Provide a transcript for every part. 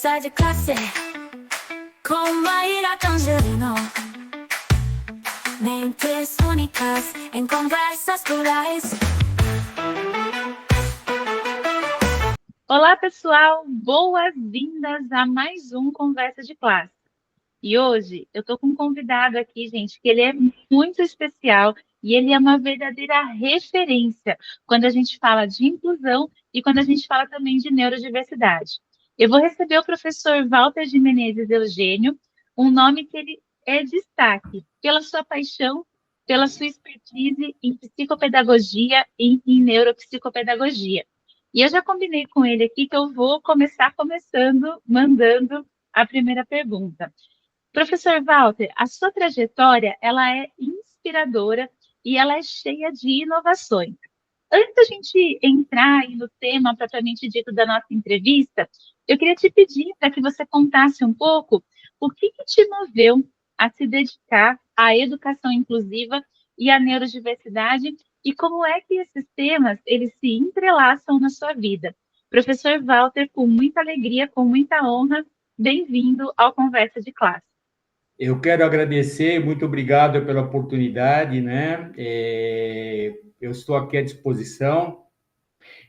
Conversa de classe com Maíra Tangerino. Mentes únicas em conversas plurais. Olá, pessoal! Boas-vindas a mais um Conversa de Classe. E hoje eu estou com um convidado aqui, gente, que ele é muito especial e ele é uma verdadeira referência quando a gente fala de inclusão e quando a gente fala também de neurodiversidade. Eu vou receber o professor Walter de Menezes Eugênio, um nome que ele é destaque pela sua paixão, pela sua expertise em psicopedagogia e em neuropsicopedagogia. E eu já combinei com ele aqui que eu vou começar mandando a primeira pergunta. Professor Walter, a sua trajetória, ela é inspiradora e ela é cheia de inovações. Antes da gente entrar aí no tema propriamente dito da nossa entrevista, eu queria te pedir para que você contasse um pouco o que te moveu a se dedicar à educação inclusiva e à neurodiversidade e como é que esses temas eles se entrelaçam na sua vida. Professor Walter, com muita alegria, com muita honra, bem-vindo ao Conversa de Classe. Eu quero agradecer, muito obrigado pela oportunidade, né? Eu estou aqui à disposição.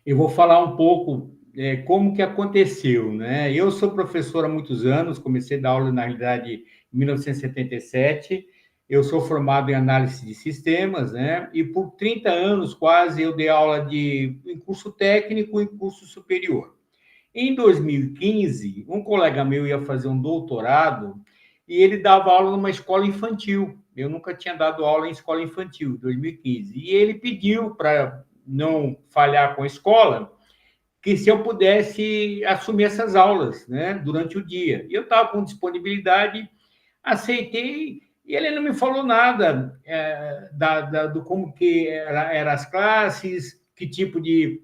Eu vou falar um pouco como que aconteceu, né? Eu sou professor há muitos anos, comecei a dar aula, na realidade, em 1977. Eu sou formado em análise de sistemas, né? E por 30 anos, quase, eu dei aula em curso técnico e curso superior. Em 2015, um colega meu ia fazer um doutorado e ele dava aula numa escola infantil. Eu nunca tinha dado aula em escola infantil, em 2015. E ele pediu, para não falhar com a escola, que se eu pudesse assumir essas aulas, né, durante o dia. E eu estava com disponibilidade, aceitei, e ele não me falou nada do como que eram as classes, que tipo de...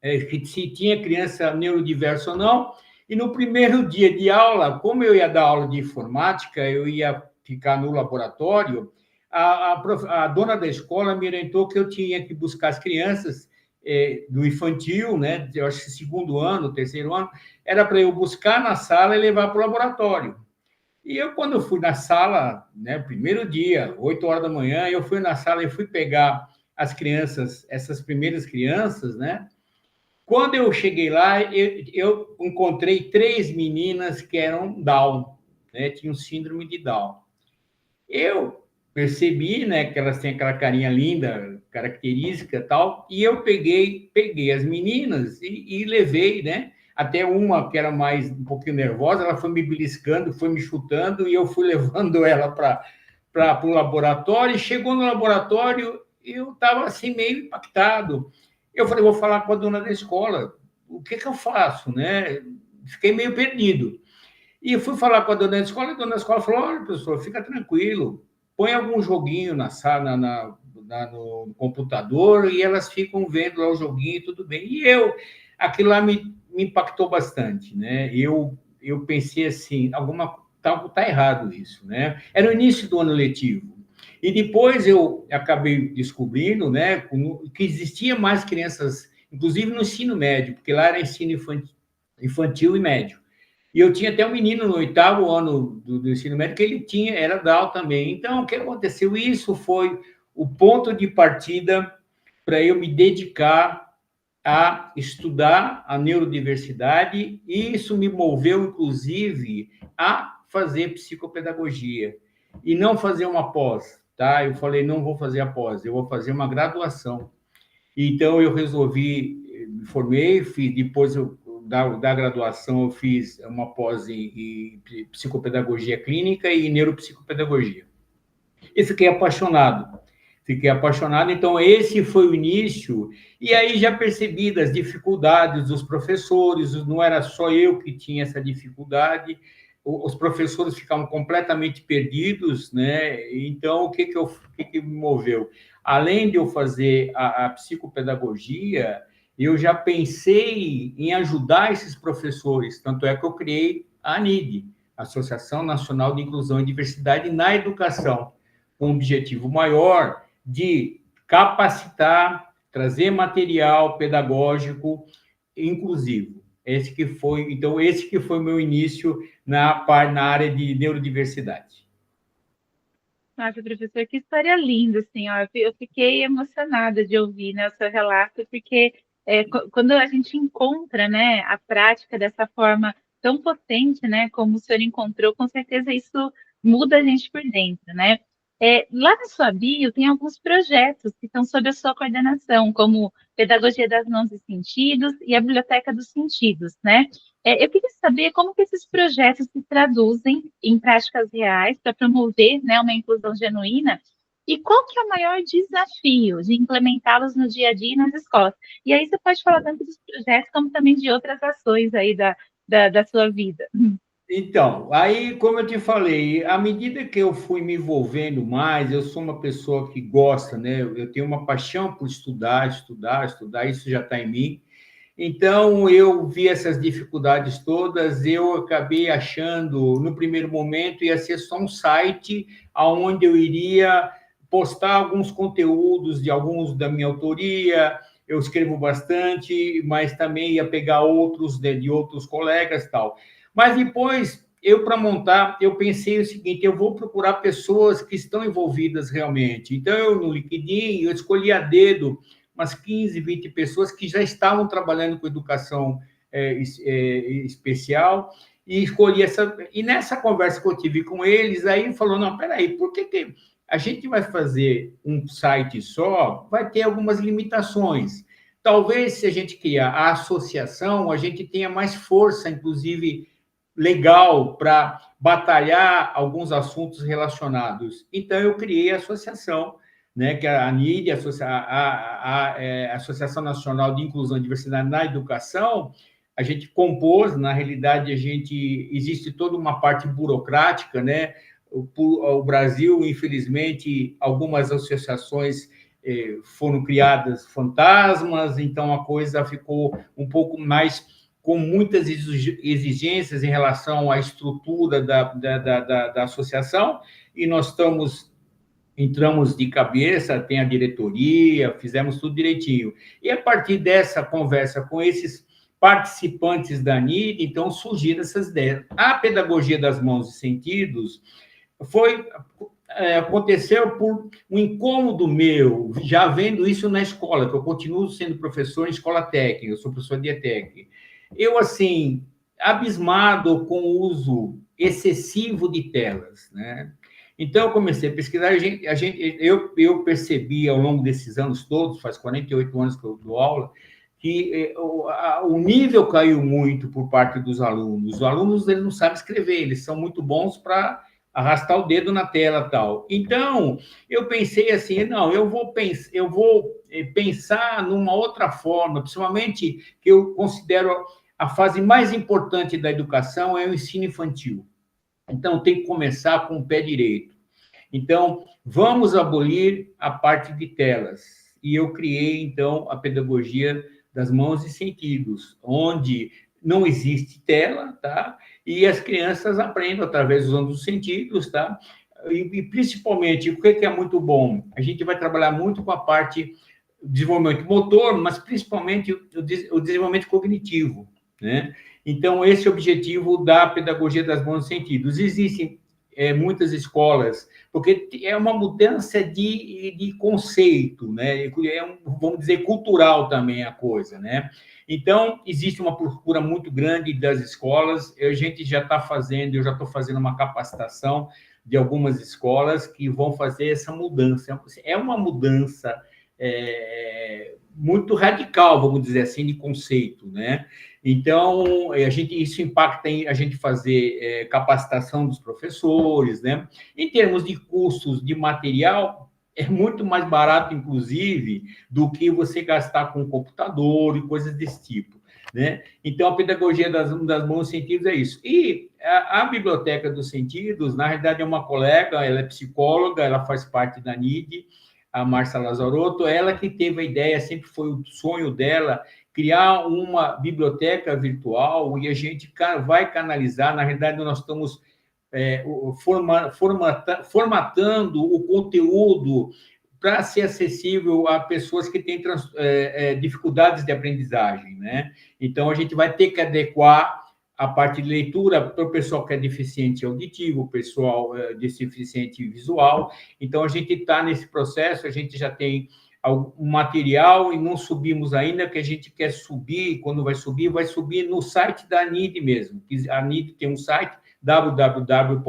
que se tinha criança neurodiversa ou não. E no primeiro dia de aula, como eu ia dar aula de informática, eu ia ficar no laboratório, a dona da escola me orientou que eu tinha que buscar as crianças do infantil, né? Eu acho que segundo ano, terceiro ano, era para eu buscar na sala e levar para o laboratório. E eu, quando eu fui na sala, né, primeiro dia, 8 horas da manhã, eu fui na sala e fui pegar as crianças, essas primeiras crianças, né? Quando eu cheguei lá, eu encontrei 3 meninas que eram Down, né? Tinham síndrome de Down. Eu percebi, né, que elas têm aquela carinha linda, característica e tal, e eu peguei as meninas e levei, né? Até uma que era mais um pouquinho nervosa, ela foi me beliscando, foi me chutando, e eu fui levando ela para o laboratório, e chegou no laboratório, eu estava assim meio impactado. Eu falei, vou falar com a dona da escola, o que eu faço, né? Fiquei meio perdido. E fui falar com a dona da escola, e a dona da escola falou, olha, professor, fica tranquilo, põe algum joguinho na sala, no computador, e elas ficam vendo lá o joguinho, tudo bem. E aquilo lá me impactou bastante, né? Eu pensei assim, tá errado isso, né? Era o início do ano letivo. E depois eu acabei descobrindo, né, que existia mais crianças, inclusive no ensino médio, porque lá era ensino infantil e médio. E eu tinha até um menino no 8º ano do ensino médio que ele era Down também. Então, o que aconteceu? Isso foi o ponto de partida para eu me dedicar a estudar a neurodiversidade, e isso me moveu, inclusive, a fazer psicopedagogia e não fazer uma pós, tá? Eu falei, não vou fazer a pós, eu vou fazer uma graduação. Então, eu resolvi, me formei, depois da graduação, eu fiz uma pós em psicopedagogia clínica e neuropsicopedagogia. E fiquei apaixonado. Então esse foi o início, e aí já percebi das dificuldades dos professores, não era só eu que tinha essa dificuldade, os professores ficavam completamente perdidos, né? Então, o que me moveu? Além de eu fazer a psicopedagogia, eu já pensei em ajudar esses professores, tanto é que eu criei a ANID, Associação Nacional de Inclusão e Diversidade na Educação, com um objetivo maior de capacitar, trazer material pedagógico inclusivo. Esse que foi o meu início na área de neurodiversidade. Nossa, professor, que história linda, assim, ó. Eu fiquei emocionada de ouvir, né, o seu relato, porque quando a gente encontra, né, a prática dessa forma tão potente, né, como o senhor encontrou, com certeza isso muda a gente por dentro, né? Lá na sua bio tem alguns projetos que estão sob a sua coordenação, como Pedagogia das Mãos e Sentidos e a Biblioteca dos Sentidos, né? Eu queria saber como que esses projetos se traduzem em práticas reais para promover, né, uma inclusão genuína e qual que é o maior desafio de implementá-los no dia a dia e nas escolas? E aí você pode falar tanto dos projetos como também de outras ações aí da sua vida. Então, aí, como eu te falei, à medida que eu fui me envolvendo mais, eu sou uma pessoa que gosta, né? Eu tenho uma paixão por estudar, isso já está em mim. Então, eu vi essas dificuldades todas, eu acabei achando, no primeiro momento, ia ser só um site onde eu iria postar alguns conteúdos de alguns da minha autoria, eu escrevo bastante, mas também ia pegar outros de outros colegas e tal. Mas depois, para montar, eu pensei o seguinte, eu vou procurar pessoas que estão envolvidas realmente. Então, eu no LinkedIn, eu escolhi a dedo umas 15, 20 pessoas que já estavam trabalhando com educação especial e escolhi essa. E nessa conversa que eu tive com eles, aí falou: não, peraí, por que a gente vai fazer um site só? Vai ter algumas limitações. Talvez, se a gente criar a associação, a gente tenha mais força, inclusive legal, para batalhar alguns assuntos relacionados. Então, eu criei a associação, né, que é a ANID, a Associação Nacional de Inclusão e Diversidade na Educação. A gente compôs, na realidade, existe toda uma parte burocrática, né? O Brasil, infelizmente, algumas associações foram criadas fantasmas, então a coisa ficou um pouco mais com muitas exigências em relação à estrutura da associação, e nós entramos de cabeça, tem a diretoria, fizemos tudo direitinho. E a partir dessa conversa com esses participantes da NID, então surgiram essas ideias. A pedagogia das mãos e sentidos aconteceu por um incômodo meu, já vendo isso na escola, que eu continuo sendo professor em escola técnica, eu sou professor de ETEC. Eu, assim, abismado com o uso excessivo de telas, né? Então, eu comecei a pesquisar, eu percebi ao longo desses anos todos, faz 48 anos que eu dou aula, que o nível caiu muito por parte dos alunos. Os alunos, eles não sabem escrever, eles são muito bons para arrastar o dedo na tela e tal. Então, eu pensei assim, não, eu vou pensar numa outra forma, principalmente que eu considero a fase mais importante da educação é o ensino infantil. Então, tem que começar com o pé direito. Então, vamos abolir a parte de telas. E eu criei, então, a pedagogia das mãos e sentidos, onde não existe tela, tá? E as crianças aprendem através dos sentidos, tá? E principalmente, o que é muito bom? A gente vai trabalhar muito com a parte desenvolvimento motor, mas principalmente o desenvolvimento cognitivo, né? Então, esse é o objetivo da pedagogia das mãos e sentidos. Existem muitas escolas, porque é uma mudança de conceito, né? Vamos dizer, cultural também a coisa, né? Então, existe uma procura muito grande das escolas, a gente já está fazendo, eu já estou fazendo uma capacitação de algumas escolas que vão fazer essa mudança. É uma mudança muito radical, vamos dizer assim, de conceito, né? Então, isso impacta em a gente fazer capacitação dos professores, né? Em termos de custos de material, é muito mais barato, inclusive, do que você gastar com computador e coisas desse tipo, né? Então, a pedagogia das mãos e sentidos é isso. E a Biblioteca dos Sentidos, na realidade, é uma colega, ela é psicóloga, ela faz parte da NID, a Márcia Lazarotto, ela que teve a ideia, sempre foi o sonho dela, criar uma biblioteca virtual e a gente vai canalizar, na realidade, nós estamos formatando o conteúdo para ser acessível a pessoas que têm dificuldades de aprendizagem, né? Então, a gente vai ter que adequar a parte de leitura para o pessoal que é deficiente auditivo, o pessoal deficiente visual. Então, a gente está nesse processo, a gente já tem um material e não subimos ainda, que a gente quer subir, quando vai subir no site da ANID mesmo. A ANID tem um site, www.anid.com.br,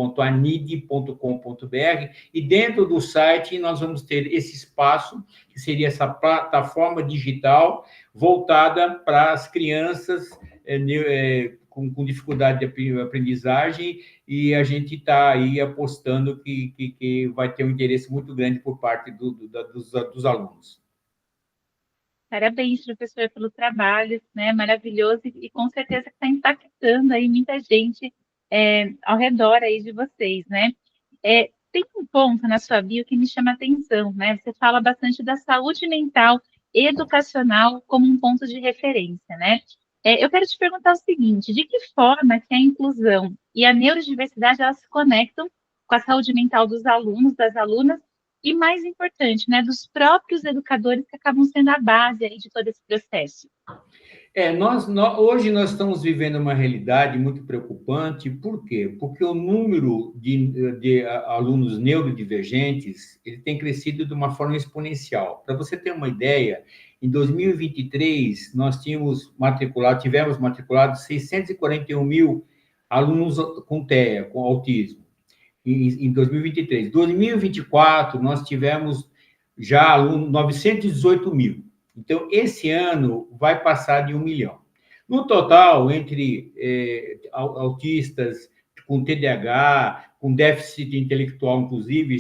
e dentro do site nós vamos ter esse espaço, que seria essa plataforma digital voltada para as crianças com dificuldade de aprendizagem, e a gente está aí apostando que vai ter um interesse muito grande por parte dos alunos. Parabéns, professor, pelo trabalho, né? Maravilhoso e com certeza está impactando aí muita gente ao redor aí de vocês, né? Tem um ponto na sua bio que me chama a atenção, né? Você fala bastante da saúde mental e educacional como um ponto de referência, né? Eu quero te perguntar o seguinte: de que forma que a inclusão e a neurodiversidade elas se conectam com a saúde mental dos alunos, das alunas, e mais importante, né, dos próprios educadores que acabam sendo a base aí de todo esse processo? Hoje nós estamos vivendo uma realidade muito preocupante. Por quê? Porque o número de alunos neurodivergentes ele tem crescido de uma forma exponencial. Para você ter uma ideia, em 2023, nós tivemos matriculado 641 mil alunos com TEA, com autismo, em 2023. Em 2024, nós tivemos já 918 mil. Então, esse ano vai passar de 1 milhão. No total, entre autistas com TDAH, com déficit intelectual, inclusive,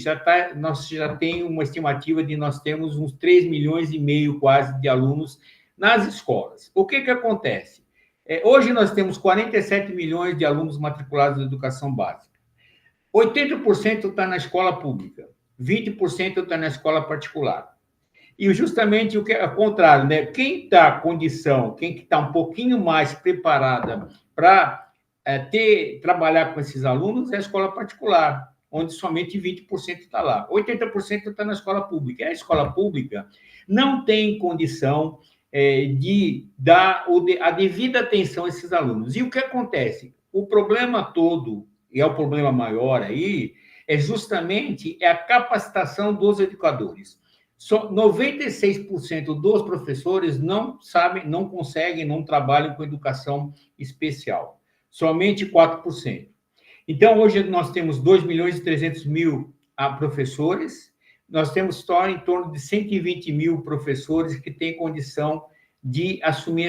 nós já tem uma estimativa de nós temos uns 3 milhões e meio quase de alunos nas escolas. O que acontece? Hoje nós temos 47 milhões de alunos matriculados na educação básica. 80% está na escola pública, 20% está na escola particular. E justamente o que é o contrário, né? Quem está condição, quem está um pouquinho mais preparada para trabalhar com esses alunos é a escola particular, onde somente 20% está lá. 80% está na escola pública. E a escola pública não tem condição de dar a devida atenção a esses alunos. E o que acontece? O problema todo, e é o problema maior aí, é justamente a capacitação dos educadores. 96% dos professores não sabem, não conseguem, não trabalham com educação especial. Somente 4%. Então, hoje nós temos 2 milhões e 300 mil professores, nós temos em torno de 120 mil professores que têm condição de assumir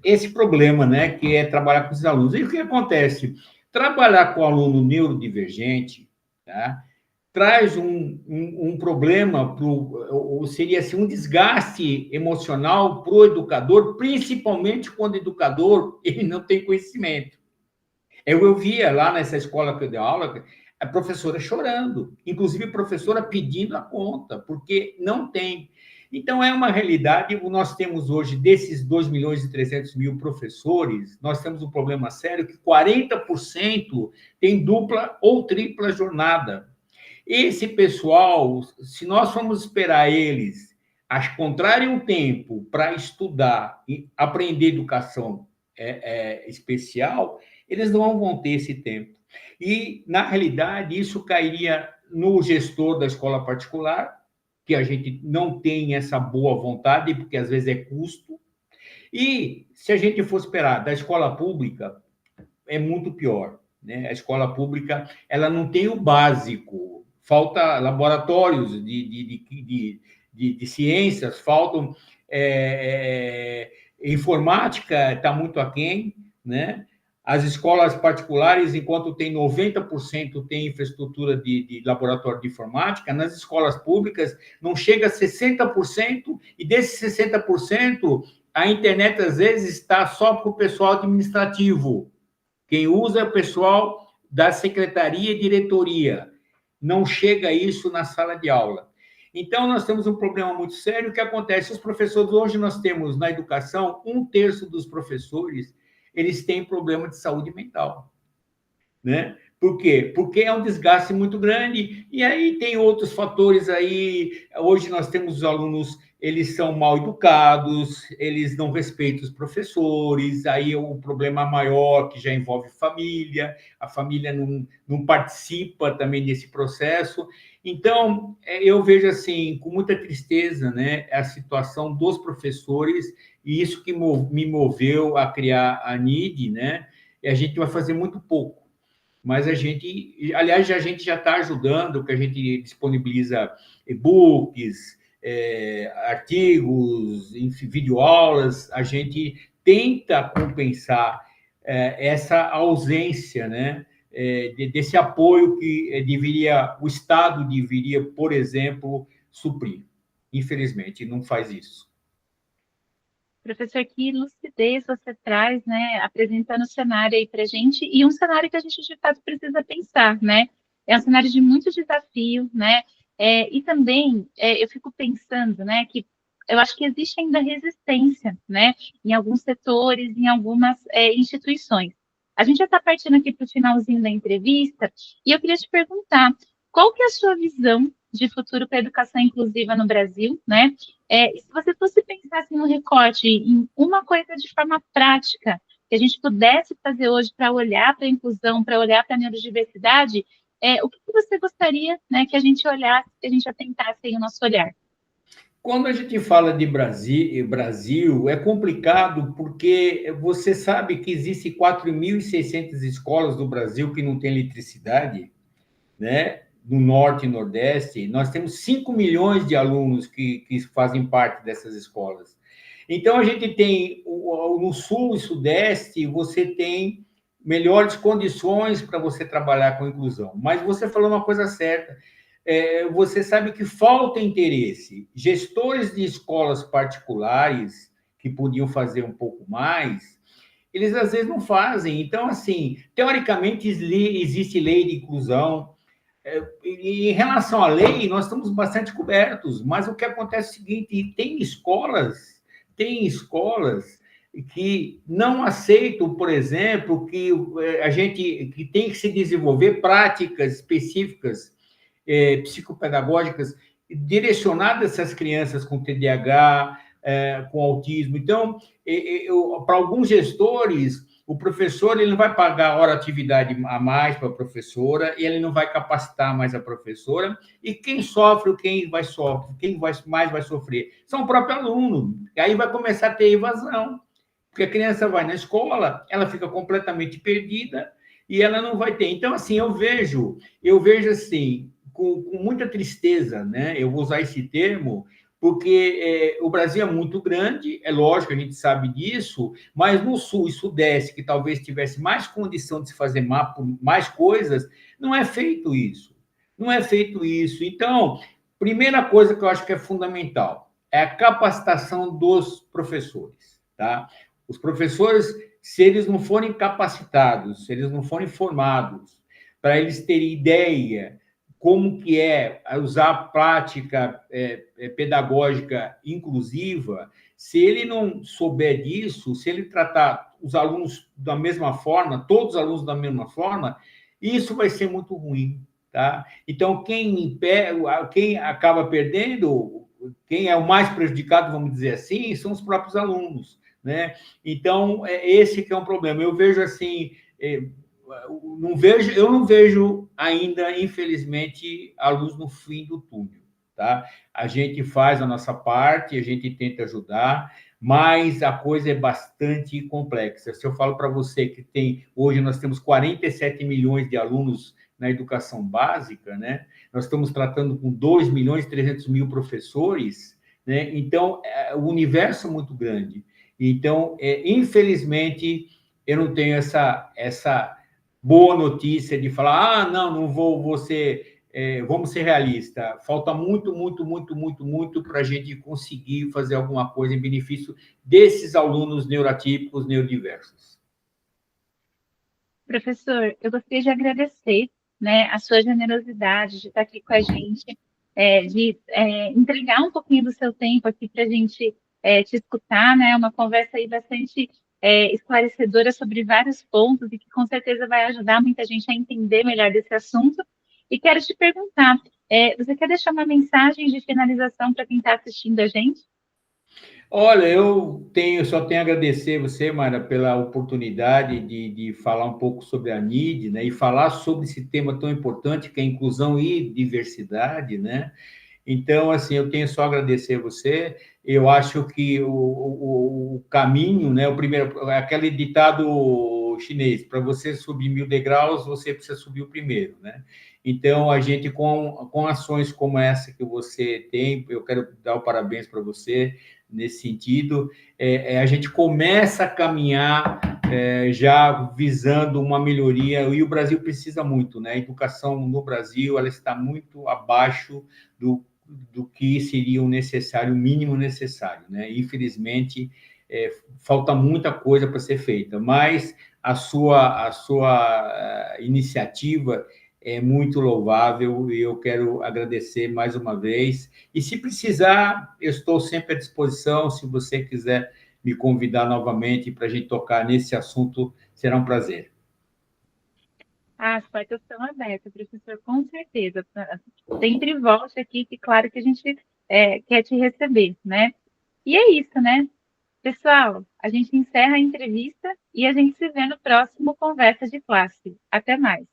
esse problema, né, que é trabalhar com os alunos. E o que acontece? Trabalhar com aluno neurodivergente, tá? Traz um problema, ou seria assim, um desgaste emocional para o educador, principalmente quando o educador ele não tem conhecimento. Eu via lá nessa escola que eu dei aula, a professora chorando, inclusive a professora pedindo a conta, porque não tem. Então, é uma realidade. Nós temos hoje, desses 2 milhões e 300 mil professores, nós temos um problema sério que 40% tem dupla ou tripla jornada. Esse pessoal, se nós formos esperar eles encontrarem um tempo para estudar e aprender educação especial, eles não vão ter esse tempo. E, na realidade, isso cairia no gestor da escola particular, que a gente não tem essa boa vontade, porque às vezes é custo. E, se a gente for esperar da escola pública, é muito pior, né? A escola pública ela não tem o básico. Falta laboratórios de ciências, faltam informática, está muito aquém, né? As escolas particulares, enquanto tem 90% tem infraestrutura de laboratório de informática, nas escolas públicas não chega a 60%, e desses 60%, a internet às vezes está só para o pessoal administrativo. Quem usa é o pessoal da secretaria e diretoria. Não chega isso na sala de aula. Então, nós temos um problema muito sério. O que acontece? Os professores, hoje nós temos na educação, 1/3 dos professores, eles têm problema de saúde mental, né? Por quê? Porque é um desgaste muito grande, e aí tem outros fatores aí. Hoje nós temos os alunos, eles são mal educados, eles não respeitam os professores, aí o problema maior que já envolve família, a família não participa também desse processo. Então, eu vejo assim, com muita tristeza, né, a situação dos professores, e isso que me moveu a criar a NID, né, e a gente vai fazer muito pouco. Mas aliás, a gente já está ajudando, que a gente disponibiliza e-books, artigos, enfim, videoaulas, a gente tenta compensar essa ausência, né, desse apoio que o Estado deveria, por exemplo, suprir. Infelizmente, não faz isso. Professor, que lucidez você traz, né, apresentando o cenário aí para a gente, e um cenário que a gente, de fato, precisa pensar, né? É um cenário de muito desafio, né? E também, eu fico pensando, né, que eu acho que existe ainda resistência, né, em alguns setores, em algumas instituições. A gente já está partindo aqui para o finalzinho da entrevista, e eu queria te perguntar, qual que é a sua visão de futuro para a educação inclusiva no Brasil, né? E se você fosse pensar assim, no recorte, em uma coisa de forma prática, que a gente pudesse fazer hoje para olhar para a inclusão, para olhar para a neurodiversidade, o que você gostaria, né, que a gente olhasse, que a gente atentasse aí o nosso olhar? Quando a gente fala de Brasil, é complicado porque você sabe que existem 4.600 escolas no Brasil que não têm eletricidade, né? No Norte e Nordeste, nós temos 5 milhões de alunos que fazem parte dessas escolas. Então, a gente tem, no Sul e Sudeste, você tem melhores condições para você trabalhar com inclusão. Mas você falou uma coisa certa, você sabe que falta interesse. Gestores de escolas particulares, que podiam fazer um pouco mais, eles às vezes não fazem. Então, assim, teoricamente existe lei de inclusão. Em relação à lei, nós estamos bastante cobertos, mas o que acontece é o seguinte: tem escolas que não aceitam, por exemplo, que a gente que tem que se desenvolver práticas específicas psicopedagógicas direcionadas a essas crianças com TDAH, com autismo. Então, para alguns gestores, o professor ele não vai pagar hora atividade a mais para a professora, e ele não vai capacitar mais a professora, e quem sofre, quem mais vai sofrer, são o próprio aluno. E aí vai começar a ter evasão, porque a criança vai na escola, ela fica completamente perdida, e ela não vai ter. Então, assim, eu vejo assim, com muita tristeza, né? Eu vou usar esse termo, porque o Brasil é muito grande, é lógico, a gente sabe disso, mas no Sul e Sudeste, que talvez tivesse mais condição de se fazer mais coisas, não é feito isso. Não é feito isso. Então, primeira coisa que eu acho que é fundamental é a capacitação dos professores, tá? Os professores, se eles não forem capacitados, se eles não forem formados, para eles terem ideia como que é usar a prática pedagógica inclusiva, se ele não souber disso, se ele tratar os alunos da mesma forma, todos os alunos da mesma forma, isso vai ser muito ruim, tá? Então, quem acaba perdendo, quem é o mais prejudicado, vamos dizer assim, são os próprios alunos, né? Então, esse que é um problema. Eu vejo assim, eu não vejo ainda, infelizmente, a luz no fim do túnel, tá? A gente faz a nossa parte, a gente tenta ajudar, mas a coisa é bastante complexa. Se eu falo para você que hoje nós temos 47 milhões de alunos na educação básica, né? Nós estamos tratando com 2 milhões e 300 mil professores, né? Então, o universo é muito grande. Então, infelizmente, eu não tenho essa boa notícia de falar, não vou ser, vamos ser realistas. Falta muito para a gente conseguir fazer alguma coisa em benefício desses alunos neuroatípicos, neurodiversos. Professor, eu gostaria de agradecer, né, a sua generosidade de estar aqui com a gente, de entregar um pouquinho do seu tempo aqui para a gente te escutar, né? Uma conversa aí bastante esclarecedora sobre vários pontos e que com certeza vai ajudar muita gente a entender melhor desse assunto. E quero te perguntar, você quer deixar uma mensagem de finalização para quem está assistindo a gente? Olha, só tenho a agradecer você, Mara, pela oportunidade de falar um pouco sobre a NID, né, e falar sobre esse tema tão importante que é inclusão e diversidade, né? Então, assim, eu tenho só a agradecer a você. Eu acho que o caminho, né, o primeiro, aquele ditado chinês, para você subir 1000 degraus, você precisa subir o primeiro, né? Então, a gente, com ações como essa que você tem, eu quero dar o parabéns para você nesse sentido, a gente começa a caminhar já visando uma melhoria, e o Brasil precisa muito, né? A educação no Brasil, ela está muito abaixo do que seria o necessário, o mínimo necessário, né? Infelizmente, falta muita coisa para ser feita, mas a sua iniciativa é muito louvável e eu quero agradecer mais uma vez. E se precisar, eu estou sempre à disposição. Se você quiser me convidar novamente para a gente tocar nesse assunto, será um prazer. As portas estão abertas, professor, com certeza. Sempre volte aqui, que claro que a gente quer te receber, né? E é isso, né? Pessoal, a gente encerra a entrevista e a gente se vê no próximo Conversa de Classe. Até mais.